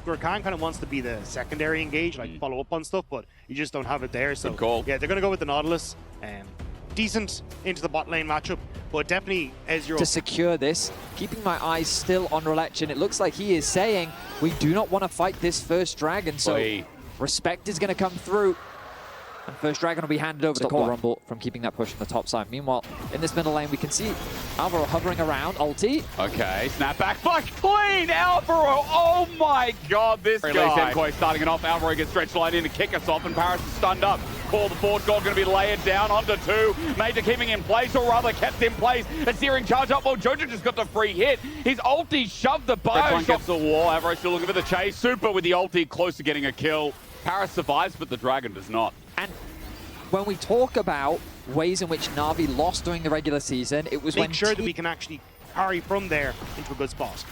Gurkhan kind of wants to be the secondary engage, like follow up on stuff, but you just don't have it there. So yeah, they're going to go with the Nautilus. Decent into the bot lane matchup, but definitely Ezreal. To secure this, keeping my eyes still on Roulette, and it looks like he is saying, we do not want to fight this first dragon, so respect is going to come through. And first dragon will be handed over to the Rumble from keeping that push on the top side. Meanwhile, in this middle lane, we can see Alvaro hovering around, ulti. Okay, snap back, flash clean, Alvaro, oh my god, this guy. MKOI starting it off, Alvaro gets stretched line in to kick us off, and Paris is stunned up. Call the forward god going to be layered down onto 2. Major keeping in place, or rather kept in place. A searing charge up, well, Jojo just got the free hit. His ulti shoved the bow. Red gets the wall, Alvaro still looking for the chase. Super with the ulti, close to getting a kill. Paris survives, but the dragon does not. And when we talk about ways in which Na'Vi lost during the regular season, it was when make sure that we can actually parry from there into a good spot.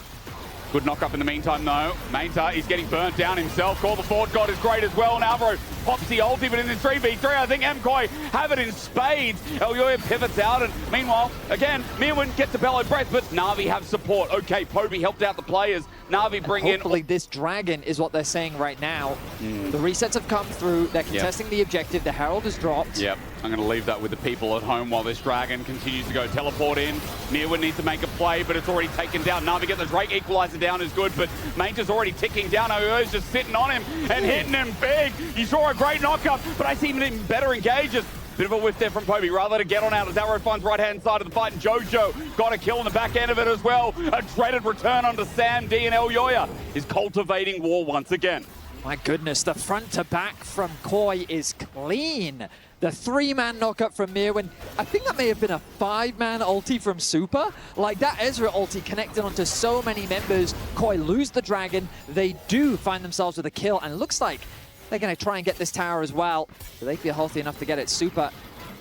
Good knock up in the meantime, though. Mainta is getting burnt down himself. Call the forward god is great as well. And Alvaro pops the ulti, but in this 3v3, I think MKOI have it in spades. Elyoya pivots out, and meanwhile, again, Mirwin gets a bellowed breath, but Na'Vi have support. Okay, Poby helped out the players. Na'Vi bring in... Hopefully this dragon is what they're saying right now. The resets have come through. They're contesting the objective. The Herald has dropped. Yep. I'm going to leave that with the people at home while this dragon continues to go teleport in. Mirwin needs to make a play, but it's already taken down. Na'Vi get the Drake equalizer down is good, but Mainta's already ticking down. Elyoya's just sitting on him and hitting him big. You saw a great knockup, but I see even better engages. Bit of a whiff there from Poby, rather to get on out as Arrow finds right-hand side of the fight, and Jojo got a kill on the back end of it as well. A dreaded return onto Sam D, and Elyoya is cultivating war once again. My goodness, the front to back from Koi is clean. The 3-man knockup from Mirwin. I think that may have been a 5-man ulti from Super. Like, that Ezra ulti connected onto so many members. Koi lose the dragon. They do find themselves with a kill, and it looks like they're going to try and get this tower as well. So they feel healthy enough to get it. Super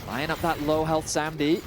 buying up that low health Sam D.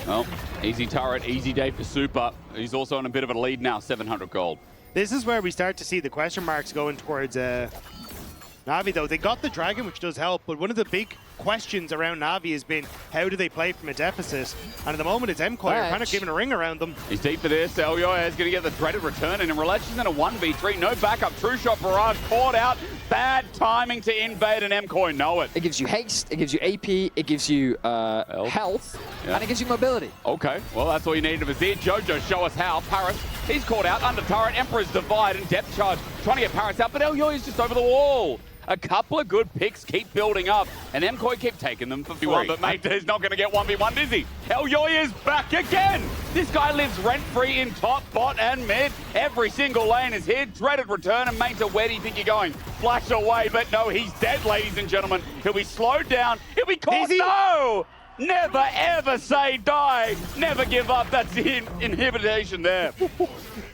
Well, easy turret, easy day for Super. He's also on a bit of a lead now, 700 gold. This is where we start to see the question marks going towards Na'Vi, though. They got the dragon, which does help, but one of the big questions around Na'Vi has been, how do they play from a deficit? And at the moment, it's MKOI kind of giving a ring around them. He's deep for this. Elyoya is going to get the dreaded return, and in relation to a 1v3, no backup. True shot barrage caught out. Bad timing to invade, and MKOI know it. It gives you haste, it gives you AP, it gives you health, and it gives you mobility. Okay, well, that's all you needed of a Z. Jojo, show us how. Paris, he's caught out under turret. Emperor's divide and depth charge, trying to get Paris out, but Elyoya's just over the wall. A couple of good picks keep building up, and MKOI keep taking them for free. But Mainta is not going to get 1v1, is he? Elyoya is back again! This guy lives rent-free in top, bot, and mid. Every single lane is here. Dreaded return, and Mainta, where do you think you're going? Flash away, but no, he's dead, ladies and gentlemen. He'll be slowed down. He'll be caught. No! Never, ever say die. Never give up. That's the inhibition there.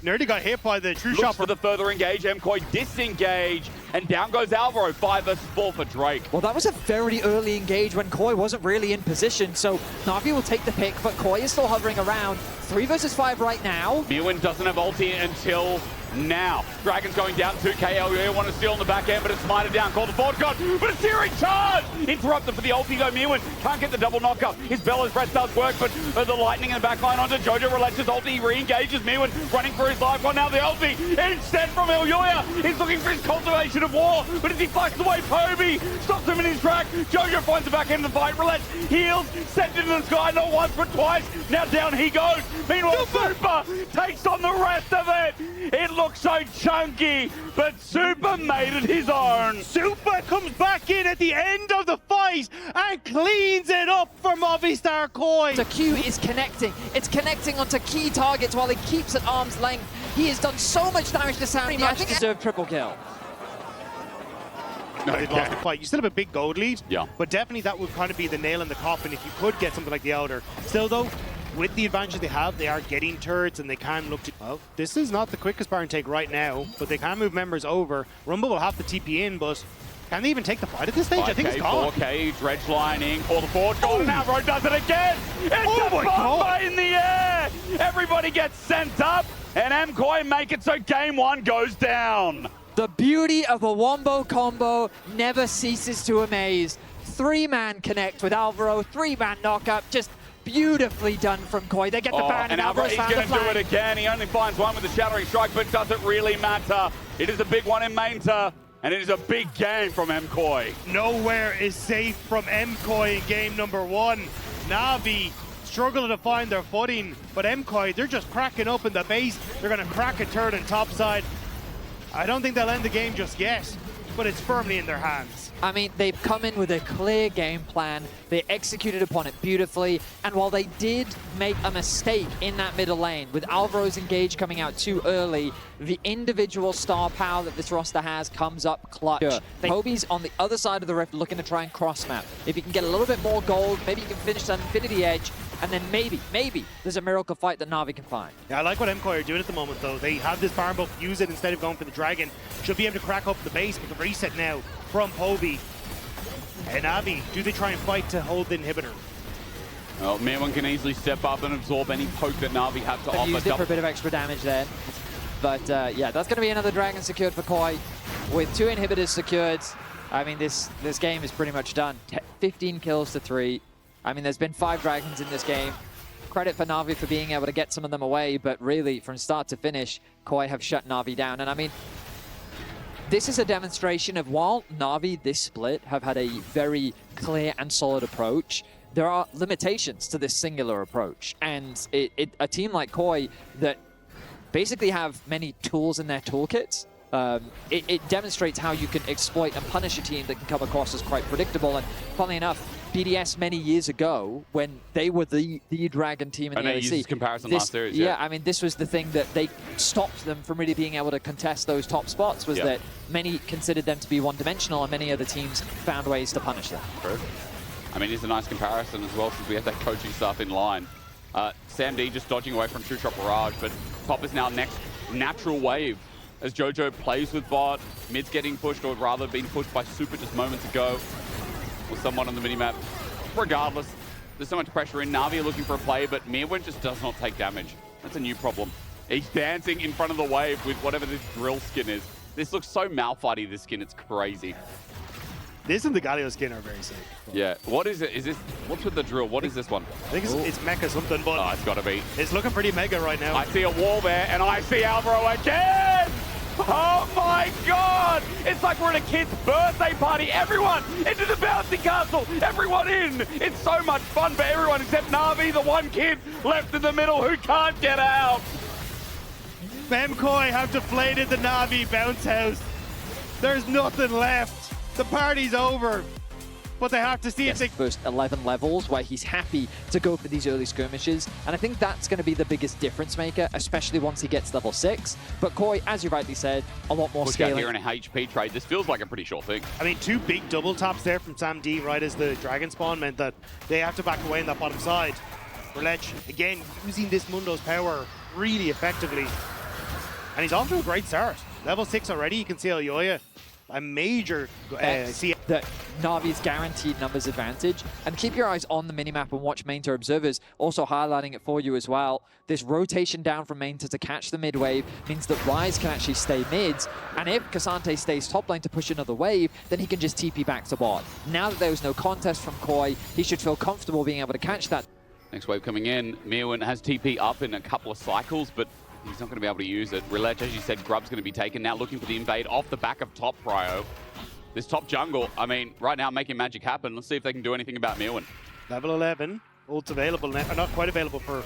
Nearly got hit by the true shot. shot for the further engage. MKOI disengage. And down goes Alvaro. 5 versus 4 for Drake. Well, that was a very early engage when Koi wasn't really in position. So Na'Vi will take the pick, but Koi is still hovering around. 3 versus 5 right now. Mirwin doesn't have ulti until now. Dragon's going down 2k. Elyoya want to steal on the back end, but it's smited down. Call the forward god, but a searing charge! Interrupted for the ulti go. Mirwin can't get the double knockup. His Bella's breath does work, but the lightning in the back line onto Jojo. Relaxes ulti, he re-engages Mirwin, running for his life. Well, now the ulti instead from Elyoya. He's looking for his cultivation of war, but as he flashes away, Poby stops him in his track. Jojo finds the back end of the fight. Relax, heals, sent into the sky, not once but twice. Now down he goes. Meanwhile, Super takes on the rest of it. It looks so chunky, but Super made it his own. Super comes back in at the end of the fight and cleans it up for Movistar Koi. The Q is connecting. It's connecting onto key targets while he keeps at arm's length. He has done so much damage to Sam. I think deserved triple kill. No, they lost the fight. You still have a big gold lead, but definitely that would kind of be the nail in the coffin if you could get something like the Elder. Still, though, with the advantage they have, they are getting turrets and they can look to... Well, this is not the quickest bar and take right now, but they can move members over. Rumble will have to TP in, but can they even take the fight at this stage? 5K, I think it's gone. 4K, dredge lining, call the forward, and Alvaro does it again! It's a bomber in the air! Everybody gets sent up, and MKOI make it so game 1 goes down. The beauty of a wombo combo never ceases to amaze. 3-man connect with Alvaro, 3-man knockup, just beautifully done from Koi. They get the ban, and Alvaro, he's going to do it again. He only finds one with the Shattering Strike, but does it really matter? It is a big one in Mainta, and it is a big game from MKoi. Nowhere is safe from MKoi in game number 1. Na'Vi struggling to find their footing, but MKoi, they're just cracking up in the base. They're going to crack a turret on top side. I don't think they'll end the game just yet, but it's firmly in their hands. I mean, they've come in with a clear game plan. They executed upon it beautifully. And while they did make a mistake in that middle lane, with Alvaro's engage coming out too early, the individual star power that this roster has comes up clutch. Sure. Kobe's on the other side of the rift looking to try and cross-map. If you can get a little bit more gold, maybe you can finish that Infinity Edge, and then maybe there's a miracle fight that Na'Vi can find. Yeah, I like what MKoi are doing at the moment, though. They have this Baron buff, use it instead of going for the Dragon. Should be able to crack up the base, but the reset now from Povey. And Na'Vi, do they try and fight to hold the inhibitor? Well, Mirwin can easily step up and absorb any poke that Na'Vi have to offer. Used it for a bit of extra damage there. But yeah, that's going to be another Dragon secured for Koi. With 2 inhibitors secured, I mean, this game is pretty much done. 15 kills to 3. I mean, there's been 5 Dragons in this game. Credit for Na'Vi for being able to get some of them away, but really, from start to finish, Koi have shut Na'Vi down. And I mean, this is a demonstration of while Na'Vi, this split, have had a very clear and solid approach, there are limitations to this singular approach. And a team like Koi that basically have many tools in their toolkits, it demonstrates how you can exploit and punish a team that can come across as quite predictable. And funnily enough, BDS many years ago, when they were the Dragon team in the LEC. This comparison last series, yeah, I mean, this was the thing that they stopped them from really being able to contest those top spots, was that many considered them to be one-dimensional, and many other teams found ways to punish them. True. I mean, it's a nice comparison as well, since we have that coaching stuff in line. Sam D just dodging away from True Shot Barrage, but top is now next natural wave as Jojo plays with bot. Mid's getting pushed, or rather being pushed by Super just moments ago. With someone on the minimap. Regardless, there's so much pressure in. Na'Vi are looking for a play, but Mirwin just does not take damage. That's a new problem. He's dancing in front of the wave with whatever this drill skin is. This looks so Malfighty, this skin, it's crazy. This and the Galio skin are very sick. Yeah, what is it? Is this, what's with the drill? What is this one? I think it's mecha something, but oh, it's gotta be. It's looking pretty mega right now. I see a wall there, and I see Alvaro again! Oh my god! It's like we're at a kid's birthday party. Everyone into the bouncy castle. Everyone in. It's so much fun for everyone except Na'Vi, the one kid left in the middle who can't get out. MKoi have deflated the Na'Vi bounce house. There's nothing left. The party's over. But they have to see if they... First 11 levels where he's happy to go for these early skirmishes. And I think that's going to be the biggest difference maker, especially once he gets level 6. But Koi, as you rightly said, a lot more scaling. Push out here in a HP trade. This feels like a pretty sure thing. I mean, 2 big double taps there from Sam D right as the Dragon spawn meant that they have to back away on that bottom side. LEC, again, using this Mundo's power really effectively. And he's off to a great start. Level 6 already. You can see Elyoya. A major that Na'Vi's guaranteed numbers advantage. And keep your eyes on the minimap and watch Mainta observers, also highlighting it for you as well. This rotation down from Mainta to catch the mid wave means that Ryze can actually stay mids, and if Cassante stays top lane to push another wave, then he can just TP back to bot. Now that there was no contest from Koi, he should feel comfortable being able to catch that. Next wave coming in. Mirwin has TP up in a couple of cycles, but he's not going to be able to use it. LEC, as you said, Grub's going to be taken. Now looking for the invade off the back of top prio. This top jungle, I mean, right now making magic happen. Let's see if they can do anything about Mirwin. Level 11. Ult's available now. Not quite available for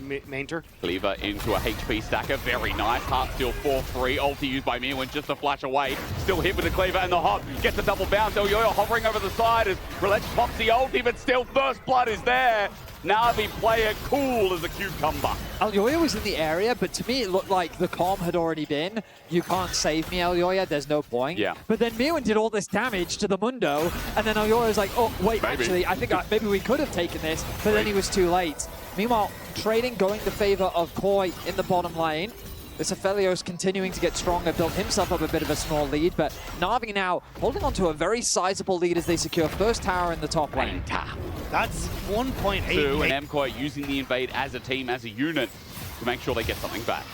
Mainter. Cleaver into a HP stacker. Very nice. Heartsteel 4-3. Ulti used by Mirwin just to flash away. Still hit with the cleaver and the hop. Gets a double bounce. Elyoya hovering over the side as LEC pops the ulti, but still first blood is there. Na'Vi play it cool as a cucumber. Elyoya was in the area, but to me it looked like the calm had already been. You can't save me, Elyoya, there's no point. Yeah. But then Mirwin did all this damage to the Mundo, and then Elyoya was like, oh, wait, actually, I think maybe we could have taken this, but then he was too late. Meanwhile, trading going the favor of Koi in the bottom lane. This Aphelios continuing to get stronger, built himself up a bit of a small lead, but Na'Vi now holding on to a very sizable lead as they secure first tower in the top lane. That's 1.8. And MKoi using the invade as a team, as a unit, to make sure they get something back.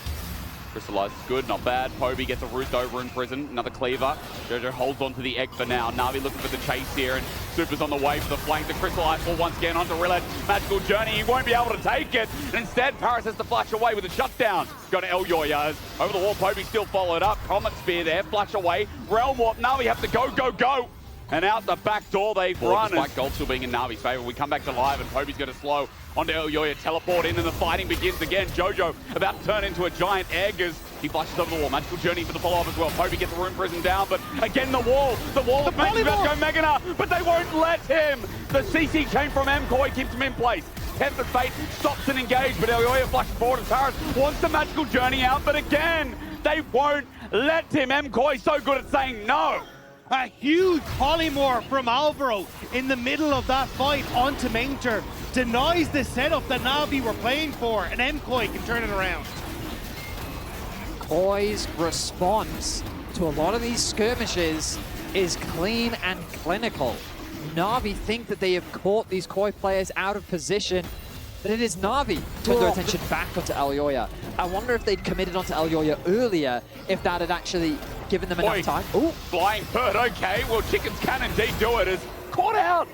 Crystallized is good, not bad. Poby gets a root though, Rune Prison, another cleaver. Jojo holds on to the egg for now. Na'Vi looking for the chase here, and Super's on the way for the flank. The Crystallize will once again onto Rillet. Magical Journey, he won't be able to take it. And instead, Paris has to flash away with a shutdown. Got Elyoya. Over the wall, Poby still followed up. Comet Spear there, flash away. Realm Warp, Na'Vi have to go, go, go. And out the back door they run. Despite gold still being in Na'Vi's favor, we come back to live and Poby's going to slow onto Elyoya, teleport in, and the fighting begins again. Jojo about to turn into a giant egg as he flashes over the wall. Magical Journey for the follow-up as well. Poby gets the Rune Prison down, but again the wall is about to go Megana, but they won't let him. The CC chain from MKOI keeps him in place. Tempered Fate stops and engage, but Elyoya flashes forward and Paris wants the Magical Journey out, but again, they won't let him. MKOI so good at saying no. A huge polymorph from Alvaro in the middle of that fight onto Mainter. Denies the setup that Na'Vi were playing for, and MKOI can turn it around. KOI's response to a lot of these skirmishes is clean and clinical. Na'Vi think that they have caught these KOI players out of position, but it is Na'Vi turn their attention back onto Elyoya. I wonder if they'd committed onto Elyoya earlier, if that had actually given them enough time. Ooh, flying bird, okay. Well, Chickens can indeed do it. As caught out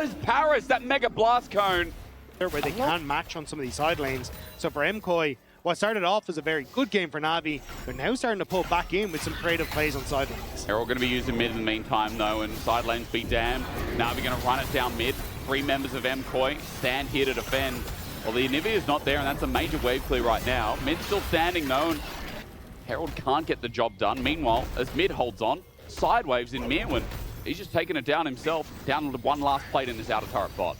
as Paris, that Mega Blast Cone. Where they can match on some of these side lanes. So for MKOI, what started off as a very good game for Na'Vi, they're now starting to pull back in with some creative plays on side lanes. They're all going to be using mid in the meantime, though, and side lanes be damned. Na'Vi going to run it down mid. 3 members of MKOI stand here to defend. Well, the Anivia is not there, and that's a major wave clear right now. Mid's still standing, though, and Herald can't get the job done. Meanwhile, as mid holds on, side waves in Mirwin. He's just taking it down himself, down to one last plate in this outer turret bot.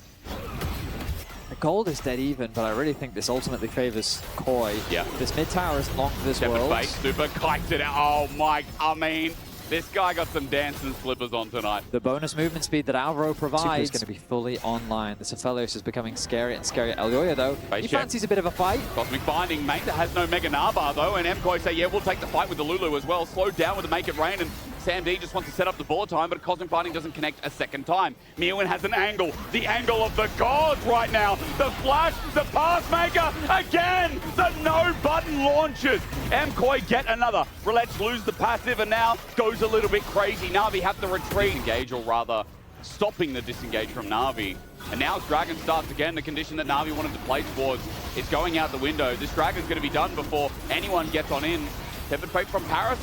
The gold is dead even, but I really think this ultimately favors KOI. Yeah. This mid tower is long for this world. Face, Super kites it out. Oh my, I mean, this guy got some dancing slippers on tonight. The bonus movement speed that Alvaro provides is going to be fully online. The Cephalios is becoming scarier and scarier. Elyoya, though, he fancies a bit of a fight. Cosmic Binding, Mate that has no Mega Narbar, though, and MKOI say, yeah, we'll take the fight with the Lulu as well. Slowed down with the Make It Rain, and Sam D just wants to set up the bullet time, but Cosmic Binding doesn't connect a second time. Mirwin has an angle, the angle of the gods right now. The flash, the pass maker, again, the no button launches. MKOI get another. Relets lose the passive and now goes a little bit crazy. Na'Vi have to retreat. Engage, or rather, stopping the disengage from Na'Vi. And now as Dragon starts again, the condition that Na'Vi wanted to play towards is going out the window. This Dragon's going to be done before anyone gets on in. Tempered Fate from Paris.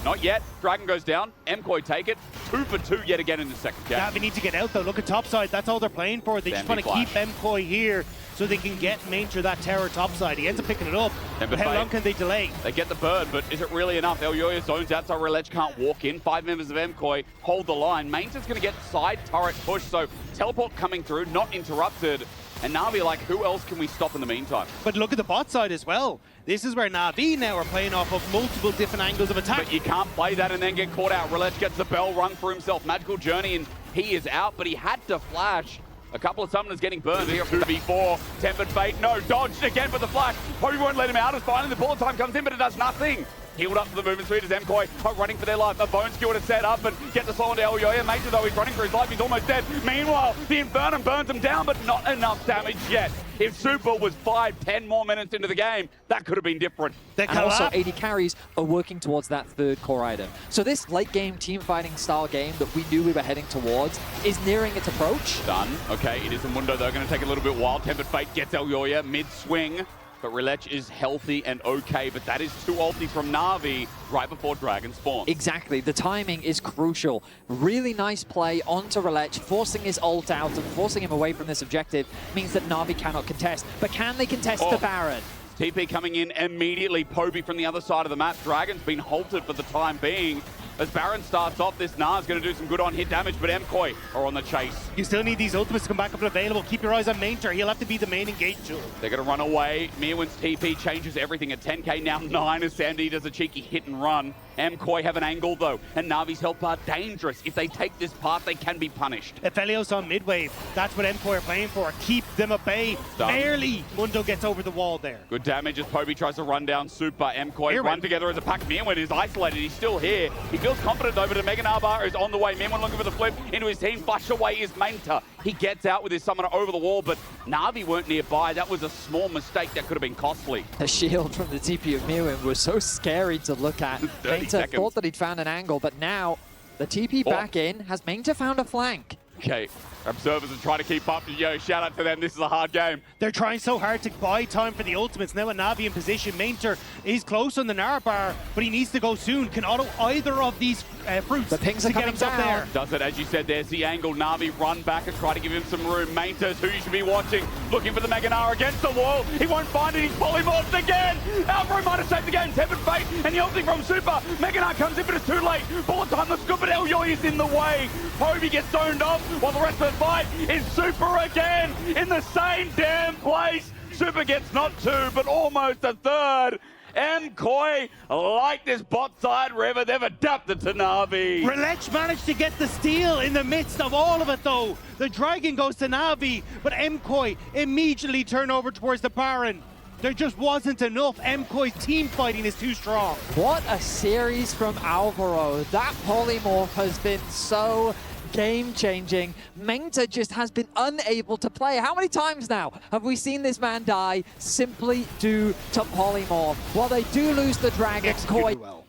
Not yet. Dragon goes down. MKOI take it. 2 for 2 yet again in the second game. Na'Vi need to get out though. Look at topside. That's all they're playing for. They just want to keep MKOI here so they can get Mainter that tower topside. He ends up picking it up. But how long can they delay? They get the bird, but is it really enough? Elyoya zones out so Relech can't walk in. 5 members of MKOI hold the line. Mainter's going to get side turret push, so teleport coming through, not interrupted. And Na'Vi like, who else can we stop in the meantime? But look at the bot side as well. This is where Na'Vi now are playing off of multiple different angles of attack. But you can't play that and then get caught out. Relech gets the bell rung for himself. Magical Journey, and he is out, but he had to flash. A couple of summoners getting burned here from 2v4. Tempered Fate, no, dodged again for the flash. Poby won't let him out as finally the bullet time comes in, but it does nothing. Healed up for the movement speed as MKOI are running for their life. A bone skill to set up and get the slow into Elyoya. Major though, he's running for his life, he's almost dead. Meanwhile, the Infernum burns him down, but not enough damage yet. If Super was 5-10 more minutes into the game, that could have been different. And also, AD carries are working towards that third core item. So this late game team fighting style game that we knew we were heading towards is nearing its approach. Done. Okay, it is a Mundo though, going to take a little bit wild. Tempered Fate gets Elyoya mid-swing. But Relech is healthy and okay, but that is 2 ultis from Na'Vi right before Dragon spawns. Exactly, the timing is crucial. Really nice play onto Relech, forcing his ult out and forcing him away from this objective means that Na'Vi cannot contest. But can they contest the Baron? TP coming in immediately. Poby from the other side of the map. Dragon's been halted for the time being. As Baron starts off, this Na's going to do some good on-hit damage, but MKOI are on the chase. You still need these ultimates to come back up and available. Keep your eyes on Mainter. He'll have to be the main engage tool. They're going to run away. Mirwin's TP changes everything at 10k, now 9 as Sandy does a cheeky hit and run. MKOI have an angle though, and Na'Vi's help are dangerous. If they take this path, they can be punished. Aphelios on mid-wave. That's what MKOI are playing for. Keep them at bay. Barely Mundo gets over the wall there. Good damage as Poby tries to run down Super. MKOI run together as a pack. Mirwin is isolated. He's still here. He feels feels confident though, but a Mega Narbar is on the way. Minwin looking for the flip into his team. Flash away is Manta. He gets out with his summoner over the wall, but Na'Vi weren't nearby. That was a small mistake that could have been costly. The shield from the TP of Mirwin was so scary to look at. Manta thought that he'd found an angle, but now the TP back in. Has Manta found a flank? Okay, observers are trying to keep up. Yo, shout out to them. This is a hard game. They're trying so hard to buy time for the ultimates. Now a Na'Vi in position. Mainter is close on the Narbar, but he needs to go soon. Can auto either of these fruits the pings to are get coming him up there. Does it, as you said, there's the angle. Na'Vi run back and try to give him some room. Mainter's who you should be watching, looking for the Mega Nara against the wall. He won't find it. He's polymorphed again. Alvaro might have saved the game. Tepid Fate and the ulti from Super. Mega Nara comes in, but it's too late. Bullet time looks good, but Elyoy is in the way. Poby gets zoned off while the rest of the fight is Super again in the same damn place. Super gets not two, but almost a third. MKoi, like this bot side river, they've adapted to Na'Vi. ReLec managed to get the steal in the midst of all of it though. The Dragon goes to Na'Vi, but MKoi immediately turn over towards the Baron. There just wasn't enough. MKoi's team fighting is too strong. What a series from Alvaro. That polymorph has been so game-changing. Manta just has been unable to play. How many times now have we seen this man die simply due to polymorph? While they do lose the Dragon, Koi... Well.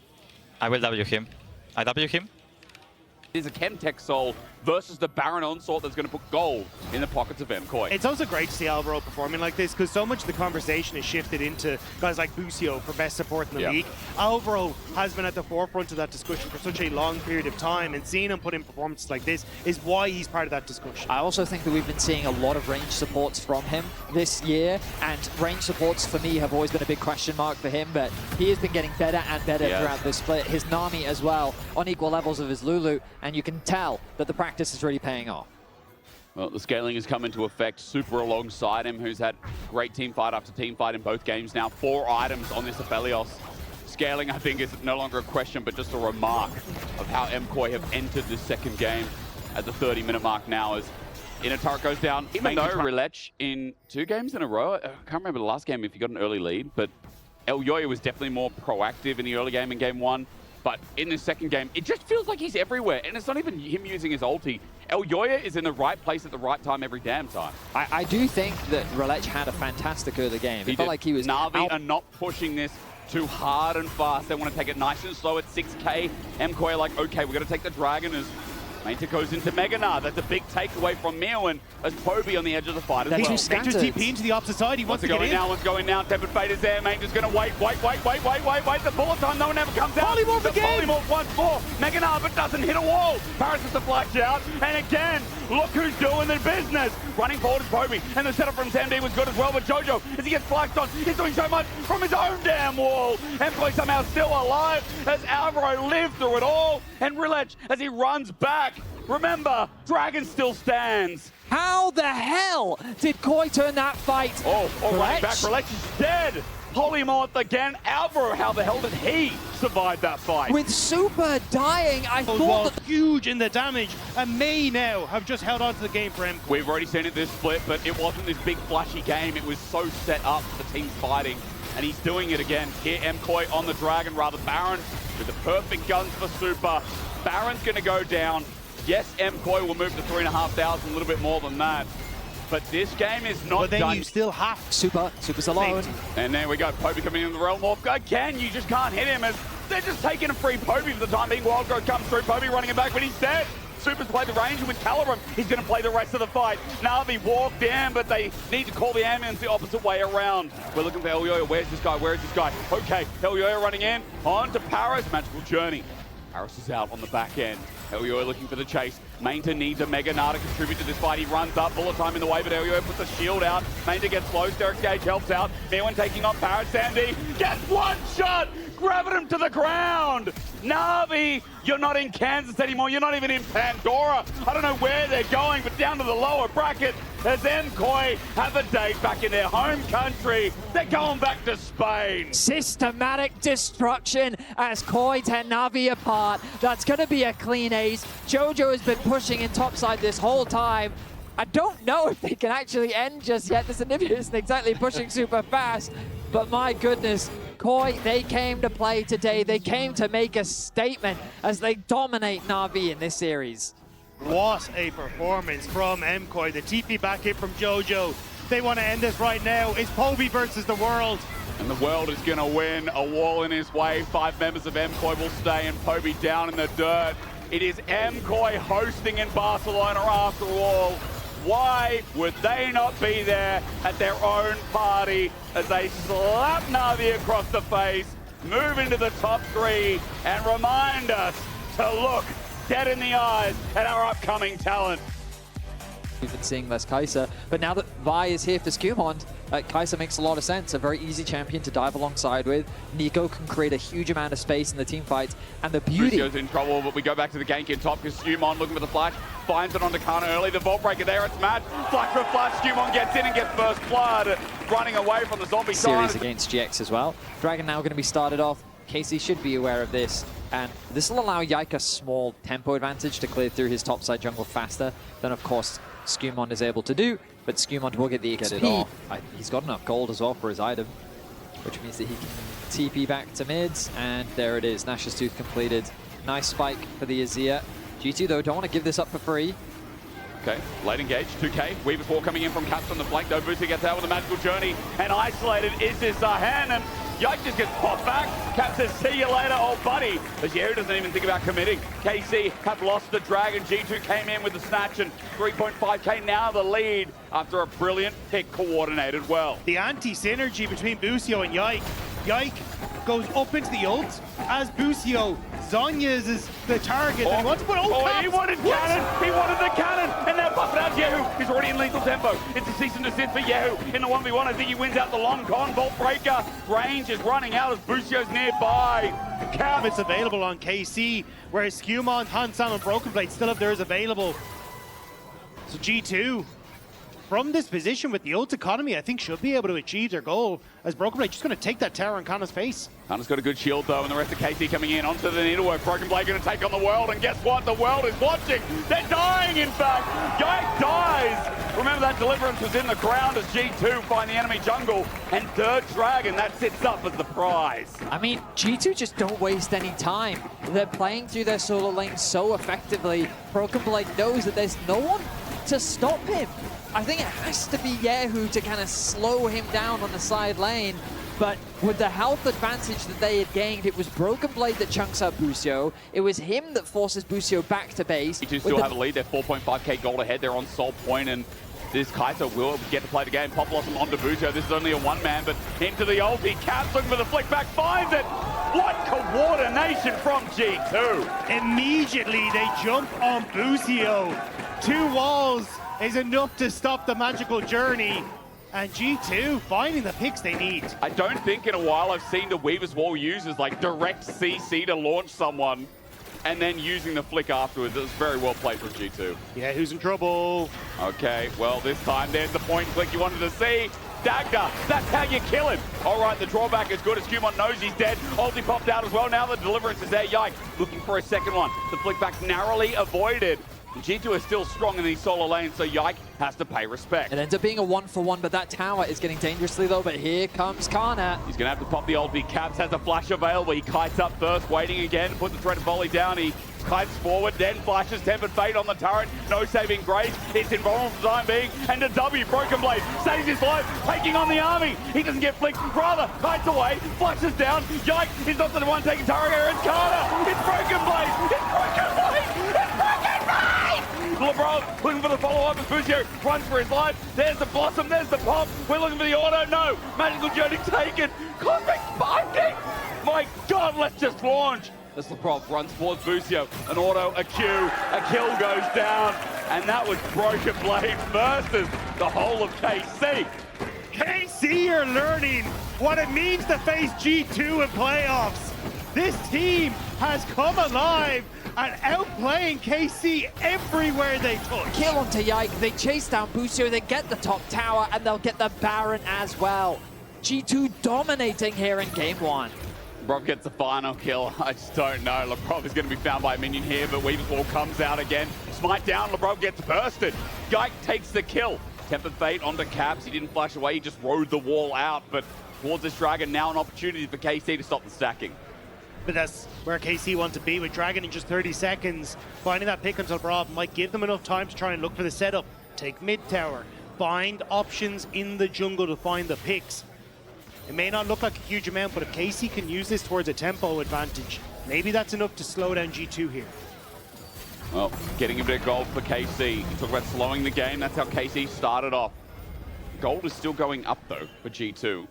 I will W him. I W him. Is a Chemtech Soul versus the Baron Onslaught that's going to put gold in the pockets of MKoi. It's also great to see Alvaro performing like this because so much of the conversation is shifted into guys like Busio for best support in the league. Alvaro has been at the forefront of that discussion for such a long period of time, and seeing him put in performances like this is why he's part of that discussion. I also think that we've been seeing a lot of range supports from him this year, and range supports for me have always been a big question mark for him, but he has been getting better and better throughout this split. His Nami as well, on equal levels of his Lulu, and you can tell that the practice is really paying off. Well, the scaling has come into effect. Super alongside him, who's had great team fight after team fight in both games now. 4 items on this Aphelios. Scaling, I think, is no longer a question, but just a remark of how MKoi have entered this second game at the 30-minute mark now as Inner Turret goes down. Even though ReLec in 2 games in a row, I can't remember the last game if he got an early lead, but Elyoy was definitely more proactive in the early game in game 1. But in the second game, it just feels like he's everywhere. And it's not even him using his ulti. Elyoy is in the right place at the right time every damn time. I do think that ReLec had a fantastic early game. It felt like he was... Na'Vi are not pushing this too hard and fast. They want to take it nice and slow at 6k. MKoi are like, okay, we're going to take the Dragon as Manta goes into Mega Nara. That's a big takeaway from Mirwin as Poby on the edge of the fight as well. Manta's TP into the opposite side. He wants to get in. One's going now. Tepid Fate is there. Manta's going to wait. The bullet time. No one ever comes out. Polymorph again. Polymorph once more. Mega Nara, but doesn't hit a wall. Paris has to flash out. And again, look who's doing the business. Running forward is Poby. And the setup from Sam D was good as well. But Jojo, as he gets flashed on, he's doing so much from his own damn wall. MKoi somehow still alive as Alvaro lived through it all. And ReLec, as he runs back, remember, Dragon still stands. How the hell did Koi turn that fight? Running back, ReLec is dead. Polymorph again. Alvaro, how the hell did he survive that fight? With Super dying, I thought that... huge in the damage, and May now have just held on to the game for MKoi. We've already seen it this split, but it wasn't this big flashy game. It was so set up for the teams fighting, and he's doing it again. Here, MKoi on the Dragon, rather Baron, with the perfect guns for Super. Baron's going to go down. Yes, MKoi will move to 3,500, a little bit more than that. But this game is not done. But then you still have Super's alone. And there we go, Poby coming in the realm walk again. You just can't hit him as they're just taking a free Poby for the time being. Wild Growth comes through, Poby running it back, but he's dead. Super's played the range, and with Calirum, he's going to play the rest of the fight. Na'Vi walk down, but they need to call the ambulance the opposite way around. We're looking for Elyoy. Where's this guy? Where is this guy? Okay, Elyoy running in. On to Paris. Magical Journey. Paris is out on the back end. Elyoy looking for the chase. Manta needs a Mega Nara to contribute to this fight. He runs up, bullet time in the way, but Elyoy puts a shield out. Manta gets slow, Derek's Gage helps out. Mirwin taking on Paris. Sandy gets one shot, grabbing him to the ground. Na'Vi, you're not in Kansas anymore. You're not even in Pandora. I don't know where they're going, but down to the lower bracket as MKoi have a date back in their home country. They're going back to Spain. Systematic destruction as Koi tear Na'Vi apart. That's going to be a clean ace. Jojo has been pushing in topside this whole time. I don't know if they can actually end just yet. This Anivia isn't exactly pushing super fast, but my goodness, Koi, they came to play today. They came to make a statement as they dominate Na'Vi in this series. What a performance from MKoi. The TP back hit from Jojo. They want to end this right now. It's Poby versus the world. And the world is going to win. A wall in his way. 5 members of MKoi will stay and Poby down in the dirt. It is MKoi hosting in Barcelona after all. Why would they not be there at their own party as they slap Na'Vi across the face, move into the top 3, and remind us to look dead in the eyes at our upcoming talent. We've been seeing less Kai'Sa, but now that Vi is here for Skumond, Kai'Sa makes a lot of sense. A very easy champion to dive alongside with. Nico can create a huge amount of space in the team fights, and the beauty... Bruceo's in trouble, but we go back to the gank in top because Skumond looking for the flash, finds it on Kana early. The Vault Breaker there, it's Matt. Flash for flash, Skumond gets in and gets first blood, running away from the zombie series against GX as well. Dragon now going to be started off. Casey should be aware of this, and this will allow Yike a small tempo advantage to clear through his topside jungle faster than, of course, Skumond is able to do, but Skumond will get the XP. He's got enough gold as well for his item, which means that he can TP back to mids, and there it is. Nash's Tooth completed. Nice spike for the Azir. G2, though, don't want to give this up for free. Okay, late engage, 2K. Weaver's Wall coming in from Caps on the flank, though. Booster gets out with a magical journey, and isolated is this hand, and Yike just gets popped back. Cap says, see you later, old buddy. As Yehu doesn't even think about committing. KC have lost the Dragon. G2 came in with the snatch, and 3.5K now the lead after a brilliant pick coordinated well. The anti-synergy between Busio and Yike. Yike goes up into the ult as Busio. Zhonya's is the target. And he wants to put he wanted cannon. He wanted the cannon. And now buff it out Yehu. He's already in lethal tempo. It's a cease and desist for Yehu. In the 1v1, I think he wins out the long con. Vault Breaker. Range is running out as Busio's nearby. Cap, it's available on KC, whereas Skumond, Hansan, and Broken Blade still have theirs available. So G2, from this position with the ult economy, I think should be able to achieve their goal, as Broken Blade just going to take that tower on Kana's face. Kana's got a good shield though, and the rest of KC coming in onto the needlework. Broken Blade going to take on the world, and guess what? The world is watching. They're dying, in fact. Yike dies. Remember that deliverance was in the ground as G2 find the enemy jungle, and third Dragon, that sits up as the prize. I mean, G2 just don't waste any time. They're playing through their solo lane so effectively. Broken Blade knows that there's no one to stop him. I think it has to be Yehu to kind of slow him down on the side lane, but with the health advantage that they had gained, it was Broken Blade that chunks out Busio. It was him that forces Busio back to base. G2 still have a lead. They're 4.5K gold ahead. They're on Soul Point, and this Kai'Sa will get to play the game. Pop Blossom onto Busio. This is only a one-man, but into the ulti. Caps looking for the flick back, finds it. What coordination from G2. Immediately they jump on Busio. 2 walls is enough to stop the magical journey, and G2 finding the picks they need. I don't think in a while I've seen the Weaver's Wall used as like direct CC to launch someone and then using the flick afterwards. It was very well played from G2. Yeah, who's in trouble? Okay, well this time there's the point click you wanted to see. Dagda, that's how you kill him. All right, the drawback is good as Skumond knows he's dead. Ulti popped out as well. Now the deliverance is there. Yike looking for a second one. The flick back narrowly avoided. G2 is still strong in these solo lanes, so Yike has to pay respect. It ends up being a 1-for-1, but that tower is getting dangerously low, but here comes Kana. He's going to have to pop the ulti. Caps has a flash available. He kites up first, waiting again, put the threat of volley down. He kites forward, then flashes Tempered Fate on the turret. No saving grace. It's invulnerable for the time being. And a W, Broken Blade saves his life, taking on the army. He doesn't get flicked. Rather, kites away, flashes down. Yike, he's not the one taking turret here. It's Kana. It's Broken Blade. It's Broken Blade. It's Broken Blade. LeBron looking for the follow-up as Busio runs for his life. There's the Blossom, there's the pop. We're looking for the auto. No, magical journey taken. Cosmic spiking. My God, let's just launch. As LeBron runs towards Busio, an auto, a Q, a kill goes down, and that was Broken Blade versus the whole of KC. KC are learning what it means to face G2 in playoffs. This team has come alive and outplaying KC everywhere they touch. Kill onto Yike, they chase down Busio, they get the top tower, and they'll get the Baron as well. G2 dominating here in game 1. Rob gets the final kill. I just don't know. LeBron is going to be found by a minion here, but Weaver's Wall comes out again. Smite down, LeBron gets bursted. Yike takes the kill. Tempered Fate onto Caps. He didn't flash away, he just rode the wall out, but towards this Dragon. Now an opportunity for KC to stop the stacking. But that's where KC want to be with Dragon in just 30 seconds. Finding that pick until Brav might give them enough time to try and look for the setup. Take mid tower. Find options in the jungle to find the picks. It may not look like a huge amount, but if KC can use this towards a tempo advantage, maybe that's enough to slow down G2 here. Well, getting a bit of gold for KC. You talk about slowing the game, that's how KC started off. Gold is still going up though for G2.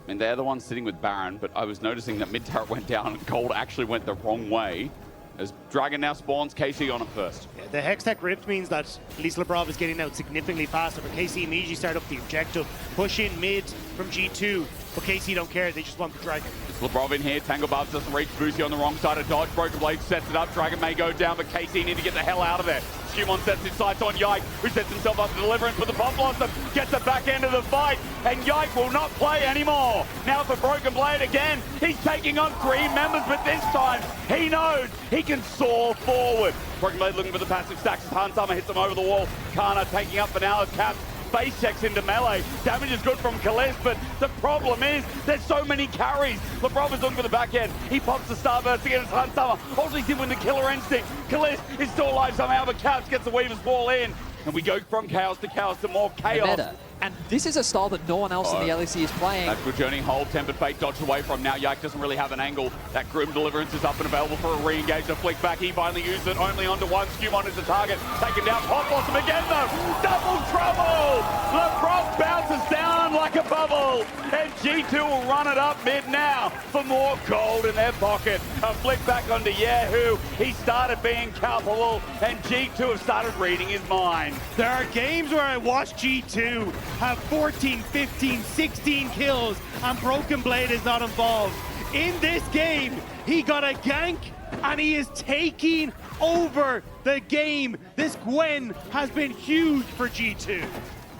And they're the ones sitting with Baron, but I was noticing that mid turret went down and gold actually went the wrong way. As Dragon now spawns, KC on it first. Yeah, the Hextech Rift means that at least LeBron is getting out significantly faster, but KC immediately start up the objective. Push in mid from G2, but KC don't care, they just want the Dragon. It's LeBron in here, Tangle Barbs doesn't reach, Boosie on the wrong side of dodge, Broken Blade sets it up, Dragon may go down, but KC need to get the hell out of there. Skumon sets his sights on Yike, who sets himself up to Deliverance, but the Pop Blossom gets the back end of the fight, and Yike will not play anymore. Now for Broken Blade again, he's taking on 3 members, but this time he knows he can soar forward. Broken Blade looking for the passive stacks as Hansama hits him over the wall. Kana taking up for now as Caps base checks into melee. Damage is good from Kalist, but the problem is there's so many carries. LeBron is looking for the back end. He pops the Starburst against Hansama. Also he's in with the Killer Instinct. Kalist is still alive somehow, but Caps gets the Weaver's Wall in. And we go from chaos to more chaos. And this is a style that no one else in the LEC is playing. That good journey hold, Tempered Fate dodged away from. Now Yike doesn't really have an angle. That Grim Deliverance is up and available for a re-engage. The flick back, he finally used it only onto one. Skumon is the target. Taken down, Pop Blossom again though. Double trouble! LeBron bounces down like a bubble. And G2 will run it up mid now for more gold in their pocket. A flick back onto Yahoo. He started being culpable and G2 have started reading his mind. There are games where I watch G2 have 14, 15, 16 kills, and Broken Blade is not involved. In this game, he got a gank, and he is taking over the game. This Gwen has been huge for G2.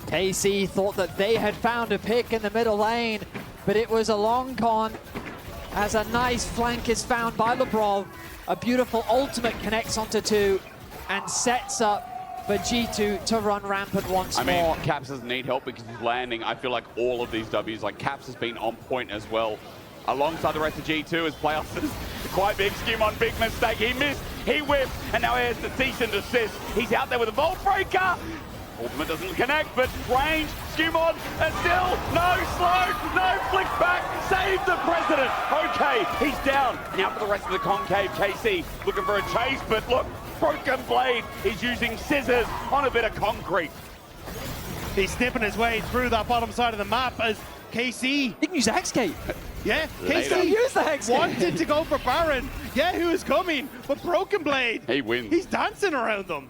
KC thought that they had found a pick in the middle lane, but it was a long con as a nice flank is found by LeBron. A beautiful ultimate connects onto 2 and sets up for G2 to run rampant once more. I mean, Caps doesn't need help because he's landing. I feel like all of these Ws, like Caps has been on point as well. Alongside the rest of G2 as playoffs is quite big. Skumon, big mistake. He missed, he whipped, and now he has the cease and desist. He's out there with a Vault Breaker. Ultimate doesn't connect, but range, Skumon, and still no slow, no flick back, save the president. Okay, he's down. Now for the rest of the concave, KC looking for a chase, but look, Broken Blade is using scissors on a bit of concrete. He's snipping his way through that bottom side of the map as KC... He can use the Hexgate. Yeah, KC KC used the Hexgate. wanted to go for Baron. Yeah, who is coming? But Broken Blade, he wins. He's dancing around them.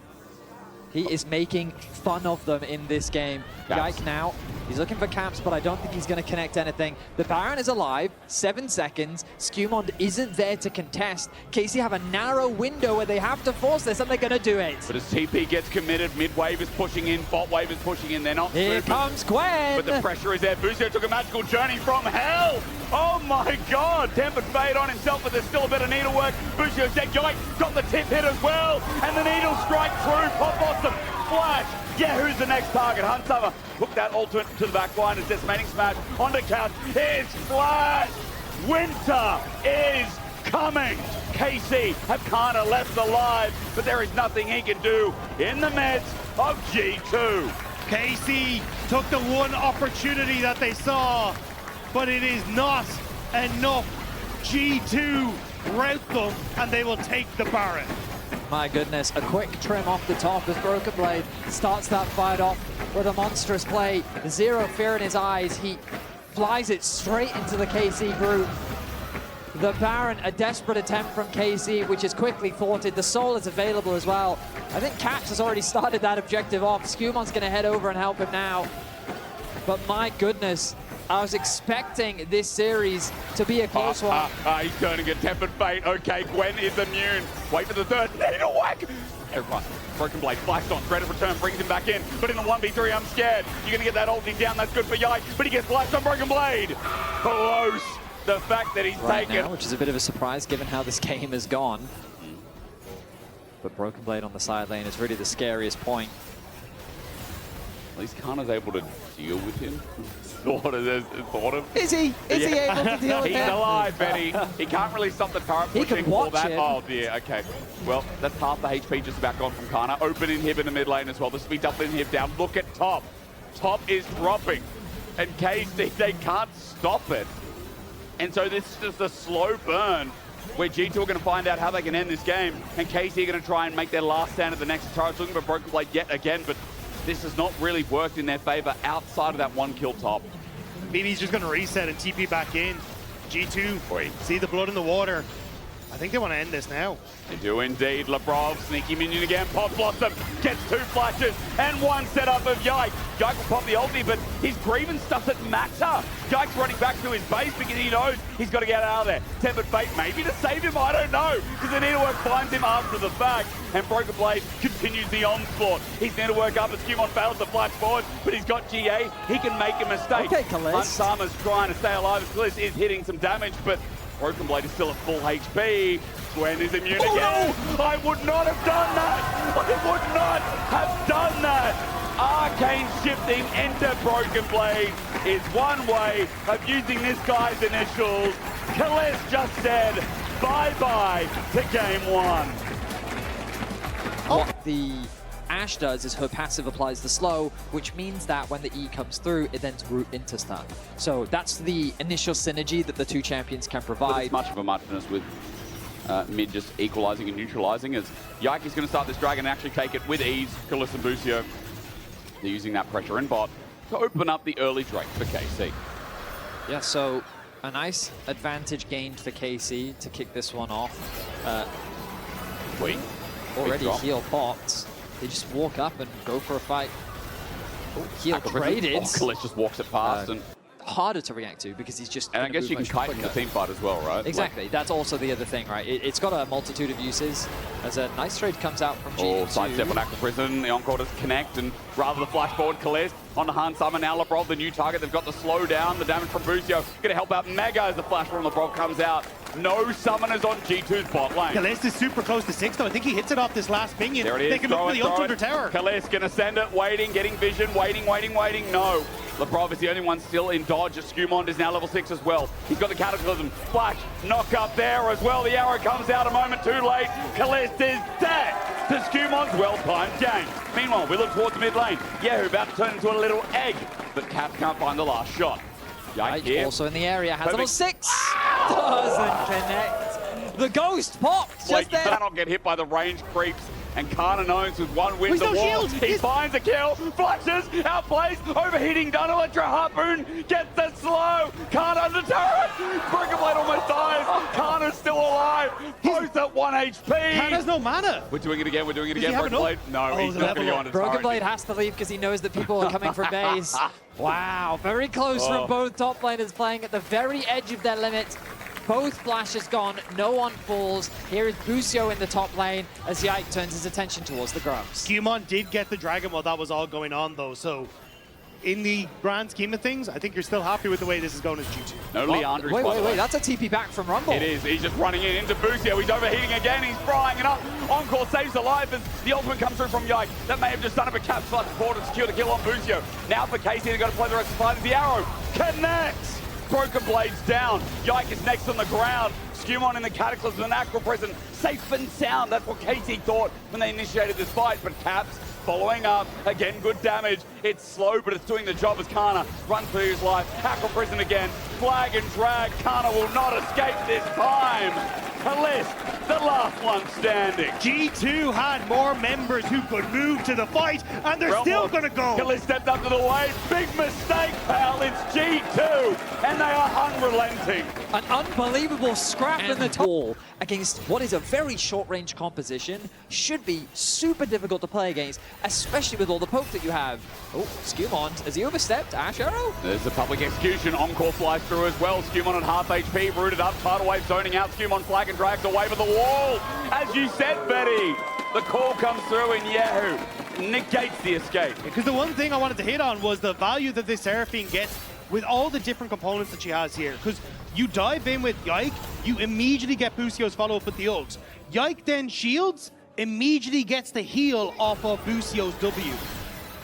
He is making fun of them in this game. Yike now, he's looking for Caps, but I don't think he's going to connect anything. The Baron is alive, 7 seconds. Skumon isn't there to contest. KC have a narrow window where they have to force this, and they're going to do it. But as TP gets committed, mid wave is pushing in, bot wave is pushing in. They're not Here comes Gwen. But the pressure is there. Buzio took a magical journey from hell. Oh my God. Tempered Fate on himself, but there's still a bit of needlework. Buzio said, Yike, got the tip hit as well. And the needle strike through. Pop Blossom, flash. Yeah, who's the next target? Hansama hooked that ultimate to the back line as Decimating Smash onto Couch. It's flash. Winter is coming. KC have kind of left alive, but there is nothing he can do in the midst of G2. KC took the one opportunity that they saw, but it is not enough. G2 rout them, and they will take the Baron. My goodness, a quick trim off the top as Broken Blade starts that fight off with a monstrous play. Zero fear in his eyes. He flies it straight into the KC group. The Baron, a desperate attempt from KC, which is quickly thwarted. The Soul is available as well. I think Caps has already started that objective off. Skumon's going to head over and help him now. But my goodness, I was expecting this series to be a close one. He's turning a Tempered Fate. Okay, Gwen is immune. Wait for the third. Needle whack. Everyone. Broken Blade flashed on. Threat of return brings him back in. But in the 1v3, I'm scared. You're going to get that ulti down. That's good for Yike. But he gets flashed on Broken Blade. Close. The fact that he's taken. Now, which is a bit of a surprise given how this game has gone. But Broken Blade on the side lane is really the scariest point. least Kana's able to deal with him. Thought of. Is he? Is he able to deal with He's him? alive, Benny. He can't really stop the turret He pushing can for watch that. him. Oh dear, okay. Well, that's half the HP just about gone from Kana. Open inhib in the mid lane as well. The speed double inhib down. Look at top. Top is dropping. And KC, they can't stop it. And so this is just a slow burn where G2 are going to find out how they can end this game. And KC are going to try and make their last stand at the next turret. Looking for Broken Blade yet again, but this has not really worked in their favor outside of that one kill top. BB's just going to reset and TP back in. G2, see the blood in the water. I think they want to end this now. They do indeed. Lebrov, sneaky minion again. Pot Blossom gets 2 flashes and 1 setup of Yike. Yike will pop the ulti, but his grievance doesn't matter. Yike's running back to his base because he knows he's got to get out of there. Tempered Fate maybe to save him, I don't know, because the Needlework finds him after the fact, and Broken Blade continues the onslaught. His Needlework up as Skumon fails to flash forward, but he's got GA. He can make a mistake. Okay, Kalist. Unsama's trying to stay alive as Kalist is hitting some damage, but Broken Blade is still at full HP. Gwen is immune again. No! I would not have done that! I would not have done that! Arcane shifting into Broken Blade is one way of using this guy's initials. Kalist just said bye-bye to game 1. What the Ashe does is her passive applies the slow, which means that when the E comes through, it then root into stun. So that's the initial synergy that the two champions can But provide. it's much of a muchness with mid just equalizing and neutralizing, as Yike is going to start this dragon and actually take it with ease. Kalist and Busio, they're using that pressure in bot to open up the early Drake for KC. Yeah, so a nice advantage gained for KC to kick this one off. Already heal popped. They just walk up and go for a fight. Oh, heal traded. Kalist just walks it past and harder to react to because he's just. And I guess you can kite in the team fight as well, right? Exactly. That's also the other thing, right? It's got a multitude of uses. As a nice trade comes out from G2. Sidestep on Aqua Prison. The Encore does connect, and rather the flash forward, Kalist on the Hansama. Now Lebrov, the new target. They've got the slow down. The damage from Busio. Going to help out Mega as the flash from Lebrov comes out. No summoners on G2's bot lane. Kalist is super close to 6 though. I think he hits it off this last minion. There it is. They can look for the ult under tower. Kalist going to send it, waiting, getting vision, waiting. No. Lebrov is the only one still in dodge. Skumon is now level 6 as well. He's got the Cataclysm. Flash, knock up there as well. The arrow comes out a moment too late. Kalist is dead to Skumon's well-timed game. Meanwhile, we look towards the mid lane. Yahoo about to turn into a little egg, but Cap can't find the last shot. Yike here. Also in the area, has level 6. Ah! Doesn't connect. The ghost popped Like, just you there. cannot get hit by the range creeps. And Kana knows with one win He's the no wall. shield. He finds a kill, flashes, outplays, overheating done. Electro Harpoon gets the slow. Kana under turret. Broken Blade almost dies. Kana's still alive. Both at 1 HP. Kana's no mana. We're doing it again. We're doing it Does he again. have Broken Blade. enough? No, he's the not going to level go up. under Broken turret. Blade has to leave because he knows that people are coming from base. Wow, very close from both top laners playing at the very edge of their limit. Both flashes gone, no one falls. Here is Busio in the top lane as Yike turns his attention towards the Grubs. Skumon did get the dragon while that was all going on though, so in the grand scheme of things, I think you're still happy with the way this is going as G2. No Leandre's Wait, that's a TP back from Rumble. It is. He's just running into Busio. He's overheating again. He's frying it up. Encore saves the life as the ultimate comes through from Yike. That may have just done it, but Cap's flash forward and secure the kill on Busio. Now for KC, they've got to play the rest of the fight as the arrow connects. Broken Blade's down. Yike is next on the ground. Skumon in the Cataclysm and Aqua Prison. Safe and sound. That's what KC thought when they initiated this fight. But Caps following up. Again, good damage. It's slow, but it's doing the job as Kana runs for his life. Aqua Prison again. Flag and drag. Kana will not escape this time. Kalist, the last one standing. G2 had more members who could move to the fight, and they're still going to go. Kalist stepped up to the wave. Big mistake, pal. It's G2, and they are unrelenting. An unbelievable scrap in the top wall against what is a very short-range composition. Should be super difficult to play against, especially with all the poke that you have. Oh, Skumon, has he overstepped? Ashe Arrow? There's a public execution. Encore flies through as well. Skumon at half HP, rooted up. Tidal wave zoning out. Skumon flag and drags away with the wall. As you said, Betty, the call comes through and Yahoo negates the escape. Because the one thing I wanted to hit on was the value that this Seraphine gets with all the different components that she has here. Because you dive in with Yike, you immediately get Busio's follow-up with the ult. Yike then shields, immediately gets the heal off of Busio's W.